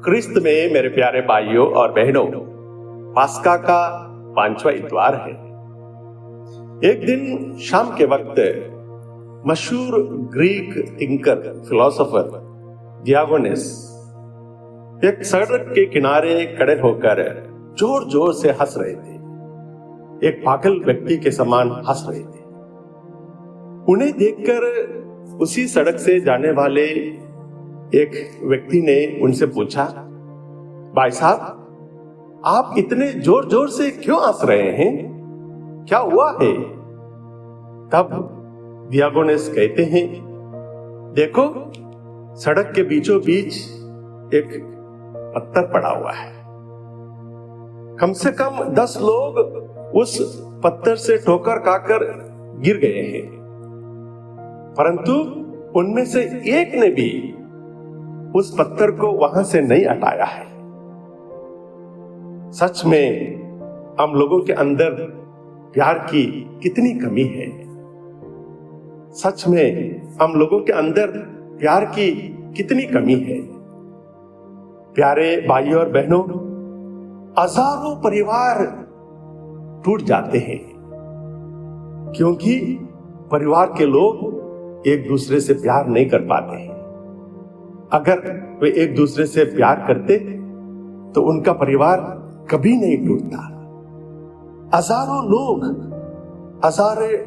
क्रिस्त में मेरे प्यारे भाइयों और बहनों, पास्का का 5वां इतवार है। एक दिन शाम के वक्त मशहूर ग्रीक थिंकर फिलोसोफर डियोगेनेस एक सड़क के किनारे खड़े होकर जोर जोर से हंस रहे थे। एक पागल व्यक्ति के समान हंस रहे थे। उन्हें देखकर उसी सड़क से जाने वाले एक व्यक्ति ने उनसे पूछा, भाई साहब, आप इतने जोर जोर से क्यों हंस रहे हैं? क्या हुआ है? तब डियोगेनेस कहते हैं, देखो, सड़क के बीचों बीच एक पत्थर पड़ा हुआ है। कम से कम 10 लोग उस पत्थर से ठोकर खाकर गिर गए हैं, परंतु उनमें से एक ने भी उस पत्थर को वहां से नहीं हटाया है। सच में हम लोगों के अंदर प्यार की कितनी कमी है। सच में हम लोगों के अंदर प्यार की कितनी कमी है। प्यारे भाइयों और बहनों, हजारों परिवार टूट जाते हैं क्योंकि परिवार के लोग एक दूसरे से प्यार नहीं कर पाते हैं। अगर वे एक दूसरे से प्यार करते तो उनका परिवार कभी नहीं टूटता। हजारों लोग,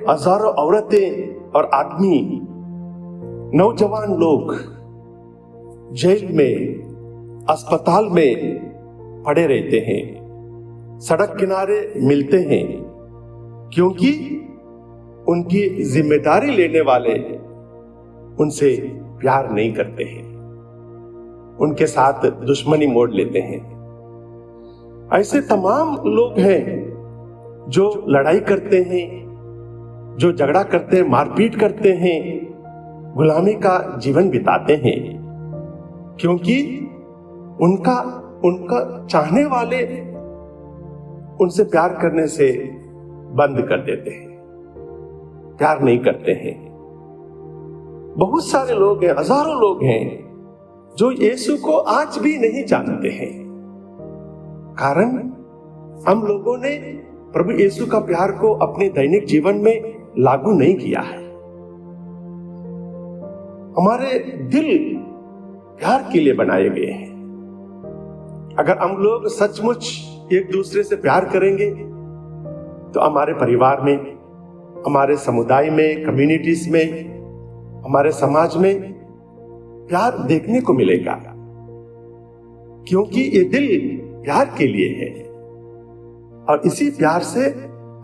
हजारों औरतें और आदमी, नौजवान लोग जेल में, अस्पताल में पड़े रहते हैं, सड़क किनारे मिलते हैं क्योंकि उनकी जिम्मेदारी लेने वाले उनसे प्यार नहीं करते हैं, उनके साथ दुश्मनी मोड़ लेते हैं। ऐसे तमाम लोग हैं जो लड़ाई करते हैं, जो झगड़ा करते हैं, मारपीट करते हैं, गुलामी का जीवन बिताते हैं क्योंकि उनका चाहने वाले उनसे प्यार करने से बंद कर देते हैं, प्यार नहीं करते हैं। बहुत सारे लोग हैं, हजारों लोग हैं जो यीशु को आज भी नहीं जानते हैं, कारण हम लोगों ने प्रभु यीशु का प्यार को अपने दैनिक जीवन में लागू नहीं किया है। हमारे दिल प्यार के लिए बनाए गए हैं। अगर हम लोग सचमुच एक दूसरे से प्यार करेंगे तो हमारे परिवार में, हमारे समुदाय में, कम्युनिटीज में, हमारे समाज में प्यार देखने को मिलेगा क्योंकि ये दिल प्यार के लिए है और इसी प्यार से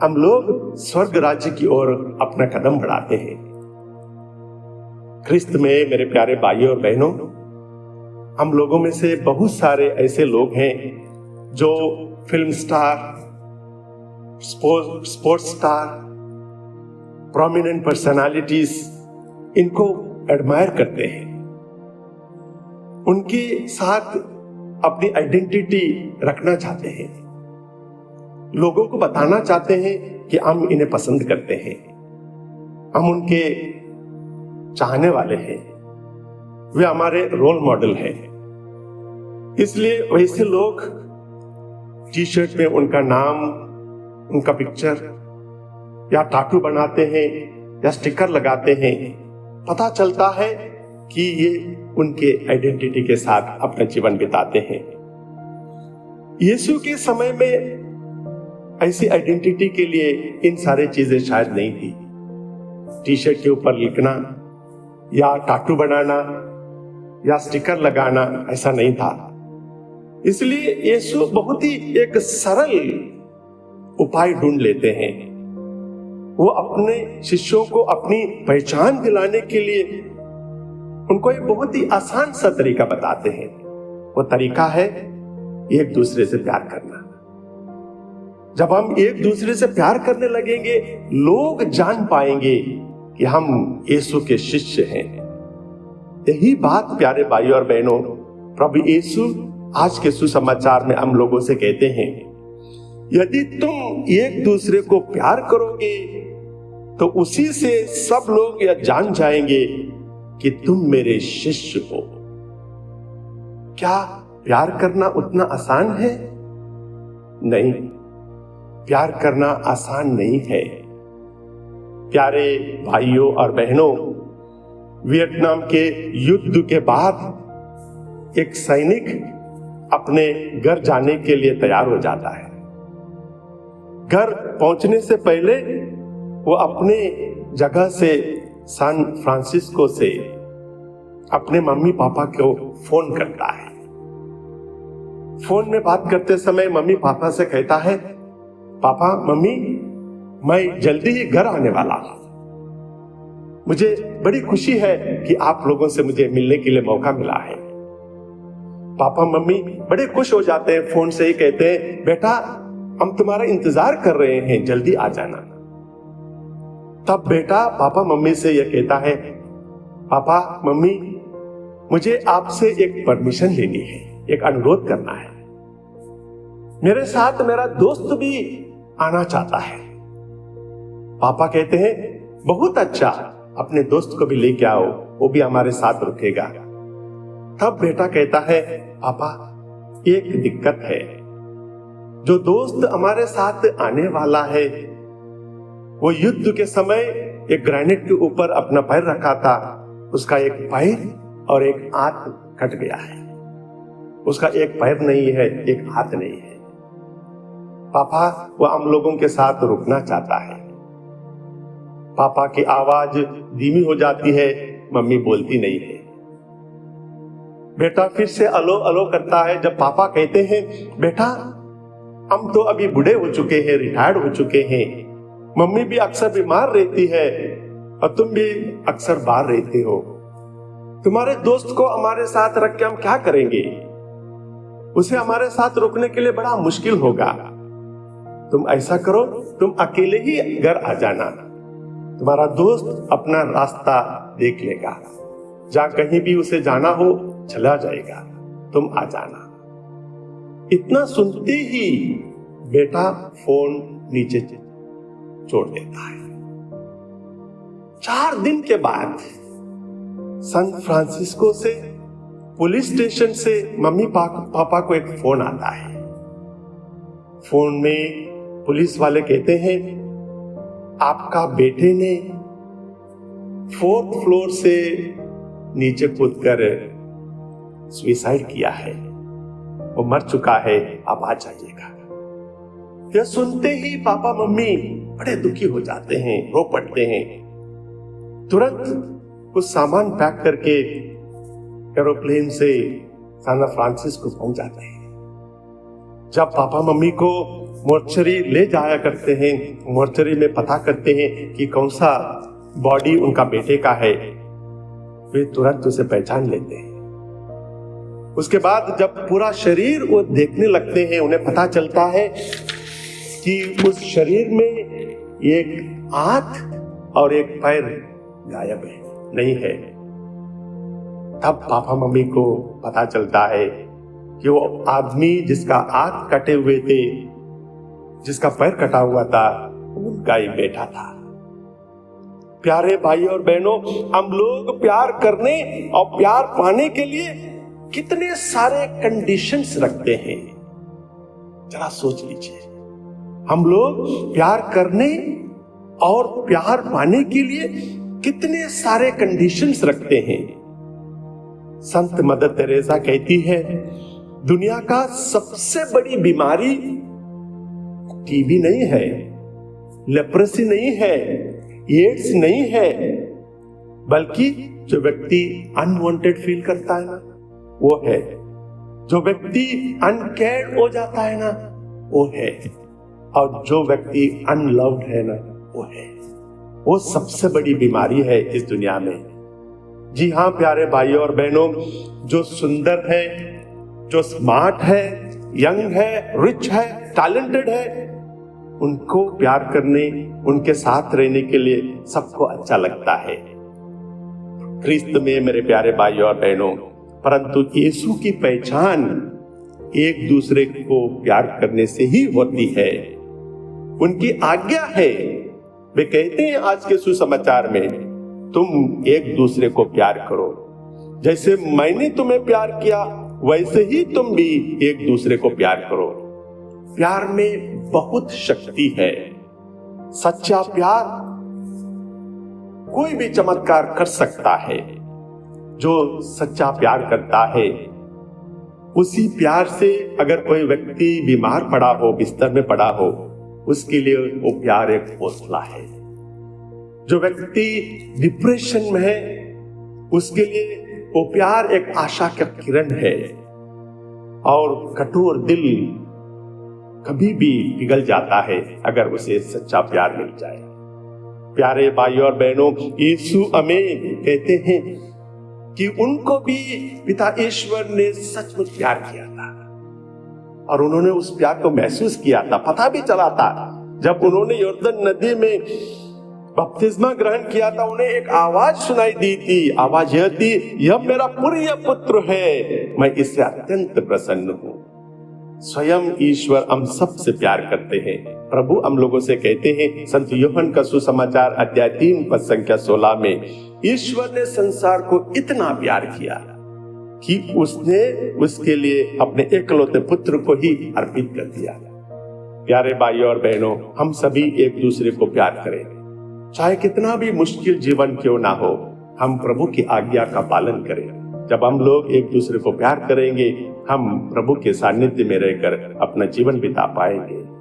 हम लोग स्वर्ग राज्य की ओर अपना कदम बढ़ाते हैं। क्रिस्त में मेरे प्यारे भाइयों और बहनों, हम लोगों में से बहुत सारे ऐसे लोग हैं जो film star, sports star, prominent personalities, इनको एडमायर करते हैं, उनके साथ अपनी आइडेंटिटी रखना चाहते हैं, लोगों को बताना चाहते हैं कि हम इन्हें पसंद करते हैं, हम उनके चाहने वाले हैं, वे हमारे रोल मॉडल हैं। इसलिए वैसे लोग टी शर्ट में उनका नाम, उनका पिक्चर या टाटू बनाते हैं या स्टिकर लगाते हैं। पता चलता है कि ये उनके आइडेंटिटी के साथ अपना जीवन बिताते हैं। यीशु के समय में ऐसी आइडेंटिटी के लिए इन सारी चीजें शायद नहीं थी। टी शर्ट के ऊपर लिखना या टाटू बनाना या स्टिकर लगाना ऐसा नहीं था। इसलिए यीशु बहुत ही एक सरल उपाय ढूंढ लेते हैं। वो अपने शिष्यों को अपनी पहचान दिलाने के लिए उनको एक बहुत ही आसान सा तरीका बताते हैं। वो तरीका है एक दूसरे से प्यार करना। जब हम एक दूसरे से प्यार करने लगेंगे, लोग जान पाएंगे कि हम यीशु के शिष्य हैं। यही बात प्यारे भाइयों और बहनों, प्रभु यीशु आज के सुसमाचार में हम लोगों से कहते हैं, यदि तुम एक दूसरे को प्यार करोगे तो उसी से सब लोग यह जान जाएंगे कि तुम मेरे शिष्य हो। क्या प्यार करना उतना आसान है? नहीं, प्यार करना आसान नहीं है। प्यारे भाइयों और बहनों, वियतनाम के युद्ध के बाद एक सैनिक अपने घर जाने के लिए तैयार हो जाता है। घर पहुंचने से पहले वो अपने जगह से सैन फ्रांसिस्को से अपने मम्मी पापा को फोन करता है। फोन में बात करते समय मम्मी पापा से कहता है, पापा मम्मी, मैं जल्दी ही घर आने वाला हूं। मुझे बड़ी खुशी है कि आप लोगों से मुझे मिलने के लिए मौका मिला है। पापा मम्मी बड़े खुश हो जाते हैं, फोन से ही कहते हैं, बेटा हम तुम्हारा इंतजार कर रहे हैं, जल्दी आ जाना। तब बेटा पापा मम्मी से यह कहता है, पापा मम्मी, मुझे आपसे एक परमिशन लेनी है, एक अनुरोध करना है। मेरे साथ मेरा दोस्त भी आना चाहता है। पापा कहते हैं, बहुत अच्छा, अपने दोस्त को भी लेके आओ, वो भी हमारे साथ रुकेगा। तब बेटा कहता है, पापा एक दिक्कत है, जो दोस्त हमारे साथ आने वाला है वो युद्ध के समय एक ग्रेनेड के ऊपर अपना पैर रखा था, उसका एक पैर और एक हाथ कट गया है। उसका एक पैर नहीं है, एक हाथ नहीं है। पापा वो हम लोगों के साथ रुकना चाहता है। पापा की आवाज धीमी हो जाती है, मम्मी बोलती नहीं है। बेटा फिर से अलो अलो करता है। जब पापा कहते हैं, बेटा हम तो अभी बूढ़े हो चुके हैं, रिटायर्ड हो चुके हैं, मम्मी भी अक्सर बीमार रहती है और तुम भी अक्सर बाहर रहते हो, तुम्हारे दोस्त को हमारे साथ रख के हम क्या करेंगे? उसे हमारे साथ रुकने के लिए बड़ा मुश्किल होगा। तुम ऐसा करो, तुम अकेले ही घर आ जाना, तुम्हारा दोस्त अपना रास्ता देख लेगा, जहां कहीं भी उसे जाना हो चला जाएगा, तुम आ जाना। इतना सुनते ही बेटा फोन नीचे छोड़ देता है। 4 दिन के बाद सैन फ्रांसिस्को से पुलिस स्टेशन से मम्मी पापा को एक फोन आता है। फोन में पुलिस वाले कहते हैं, आपका बेटे ने 4th फ्लोर से नीचे कूदकर सुसाइड किया है, वो मर चुका है, आप आ जाइएगा। यह सुनते ही पापा मम्मी बड़े दुखी हो जाते हैं, रो पड़ते हैं। तुरंत कुछ सामान पैक करके एरोप्लेन से सैन फ्रांसिस्को पहुंच जाते हैं। जब पापा मम्मी को मोर्चरी ले जाया करते हैं, मोर्चरी में पता करते हैं कि कौन सा बॉडी उनका बेटे का है, वे तुरंत उसे पहचान लेते हैं। उसके बाद जब पूरा शरीर वो देखने लगते हैं, उन्हें पता चलता है कि उस शरीर में एक हाथ और एक पैर गायब है, नहीं है। तब पापा मम्मी को पता चलता है कि वो आदमी जिसका हाथ कटे हुए थे, जिसका पैर कटा हुआ था, उनका ही बेटा था। प्यारे भाई और बहनों, हम लोग प्यार करने और प्यार पाने के लिए कितने सारे कंडीशंस रखते हैं, जरा सोच लीजिए। हम लोग प्यार करने और प्यार पाने के लिए कितने सारे कंडीशंस रखते हैं। संत मदर तेरेसा कहती है, दुनिया का सबसे बड़ी बीमारी टीबी नहीं है, लेप्रेसी नहीं है, एड्स नहीं है, बल्कि जो व्यक्ति अनवांटेड फील करता है ना, वो है। जो व्यक्ति अनकेयर्ड हो जाता है ना, वो है। और जो व्यक्ति अनलव्ड है ना, वो है। वो सबसे बड़ी बीमारी है इस दुनिया में। जी हाँ प्यारे भाइयों और बहनों, जो सुंदर है, जो स्मार्ट है, यंग है, रिच है, टैलेंटेड है, उनको प्यार करने, उनके साथ रहने के लिए सबको अच्छा लगता है ख्रिस्त में मेरे प्यारे भाइयों और बहनों। परंतु यीशु की पहचान एक दूसरे को प्यार करने से ही होती है। उनकी आज्ञा है, वे कहते हैं आज के सुसमाचार में, तुम एक दूसरे को प्यार करो, जैसे मैंने तुम्हें प्यार किया वैसे ही तुम भी एक दूसरे को प्यार करो। प्यार में बहुत शक्ति है। सच्चा प्यार कोई भी चमत्कार कर सकता है। जो सच्चा प्यार करता है, उसी प्यार से अगर कोई व्यक्ति बीमार पड़ा हो, बिस्तर में पड़ा हो, उसके लिए वो प्यार एक हौसला है। जो व्यक्ति डिप्रेशन में है, उसके लिए वो प्यार एक आशा का किरण है। और कठोर दिल कभी भी पिघल जाता है अगर उसे सच्चा प्यार मिल जाए। प्यारे भाइयों और बहनों, यीशु हमें कहते हैं कि उनको भी पिता ईश्वर ने सचमुच प्यार किया था और उन्होंने उस प्यार को महसूस किया था। पता भी चला था जब उन्होंने यर्दन नदी में बपतिस्मा ग्रहण किया था, उन्हें एक आवाज सुनाई दी थी। आवाज यह थी, यह मेरा प्रिय पुत्र है, मैं इससे अत्यंत प्रसन्न हूं। स्वयं ईश्वर हम सबसे प्यार करते हैं। प्रभु हम लोगों से कहते हैं, संत यूहन्ना का सुसमाचार अध्याय 3 पद संख्या 16 में, ईश्वर ने संसार को इतना प्यार किया कि उसने उसके लिए अपने एकलौते पुत्र को ही अर्पित कर दिया। प्यारे भाइयों और बहनों, हम सभी एक दूसरे को प्यार करें। चाहे कितना भी मुश्किल जीवन क्यों ना हो, हम प्रभु की आज्ञा का पालन करें। जब हम लोग एक दूसरे को प्यार करेंगे, हम प्रभु के सानिध्य में रहकर अपना जीवन बिता पाएंगे।